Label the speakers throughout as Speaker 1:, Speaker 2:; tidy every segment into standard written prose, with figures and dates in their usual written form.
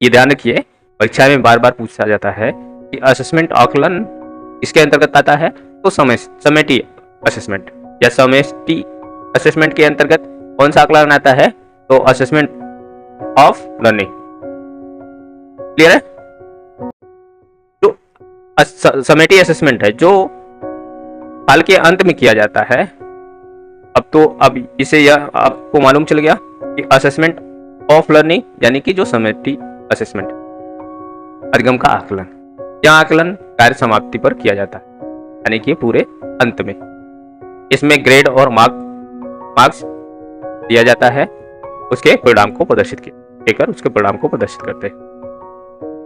Speaker 1: ये ध्यान रखिए, परीक्षा में बार बार पूछा जाता है कि असेसमेंट आकलन इसके अंतर्गत आता है, तो समेटी असेसमेंट या समष्टि असेसमेंट के अंतर्गत कौन सा आकलन आता है, तो असेसमेंट ऑफ लर्निंग। क्लियर है? जो समेटी असेसमेंट है जो साल के अंत में किया जाता है, अब इसे यह आपको मालूम चल गया कि असेसमेंट ऑफ लर्निंग यानी कि जो समेटी असेसमेंट, अधिगम का आकलन, यह आकलन कार्य समाप्ति पर किया जाता है, यानी कि पूरे अंत में। इसमें ग्रेड और मार्क्स दिया जाता है, उसके परिणाम को प्रदर्शित देकर उसके परिणाम को प्रदर्शित करते हैं।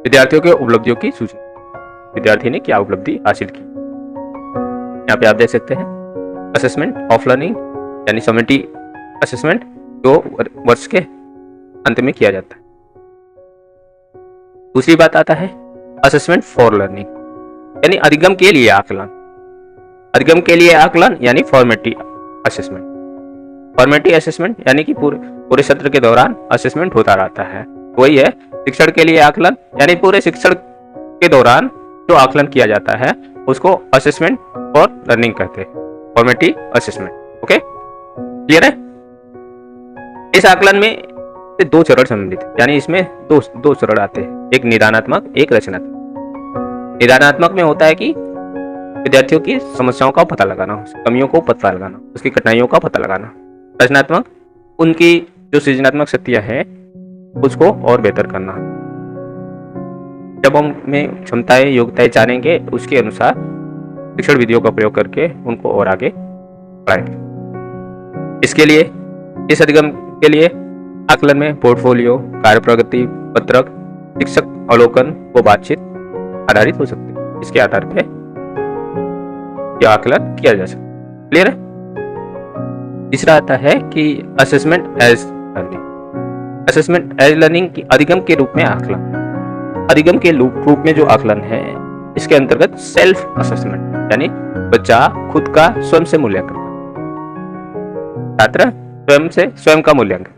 Speaker 1: विद्यार्थियों के उपलब्धियों की सूची, विद्यार्थी ने क्या उपलब्धि हासिल की, यहाँ पे आप देख सकते हैं। असेसमेंट ऑफ लर्निंग यानी समेटी असेसमेंट जो वर्ष के अंत में किया जाता है। दूसरी बात आता है असेसमेंट फॉर लर्निंग यानी अधिगम के लिए आकलन। अधिगम के लिए आकलन यानी फॉर्मेटिव असेसमेंट। फॉर्मेटिव असेसमेंट यानी कि पूरे सत्र के दौरान असेसमेंट होता रहता है, वही है शिक्षण के लिए आकलन, यानी पूरे शिक्षण के दौरान जो आकलन किया जाता है उसको असेसमेंट फॉर लर्निंग कहते हैं, फॉर्मेटिव असेसमेंट। ओके, क्लियर है? इस आकलन में दो चरण सम्मिलित है, यानी इसमें दो चरण आते हैं, एक निदानात्मक, एक रचनात्मक। निदानात्मक में होता है कि विद्यार्थियों की समस्याओं का पता लगाना, कमियों को पता लगाना, उसकी कठिनाइयों का पता लगाना। रचनात्मक उनकी जो सृजनात्मक शक्तियां हैं उसको और बेहतर करना। जब हम में क्षमताएं योग्यताएं जानेंगे उसके अनुसार शिक्षण विधियों का प्रयोग करके उनको और आगे बढ़ाएंगे। इसके लिए इस अधिगम के लिए आकलन में पोर्टफोलियो, कार्य प्रगति पत्रक, शिक्षक अवलोकन व बातचीत आधारित हो सकते हैं। इसके आधार पर यह आकलन किया जा सकता है। क्लियर है? तीसरा आता है कि assessment as learning. Assessment as learning की अधिगम के रूप में आकलन। अधिगम के रूप में जो आकलन है इसके अंतर्गत सेल्फ असेसमेंट यानी बच्चा खुद का स्वयं से मूल्यांकन, छात्र स्वयं का मूल्यांकन।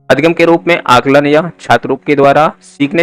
Speaker 1: अधिगम के रूप में आकलन या छात्रों के द्वारा सीखने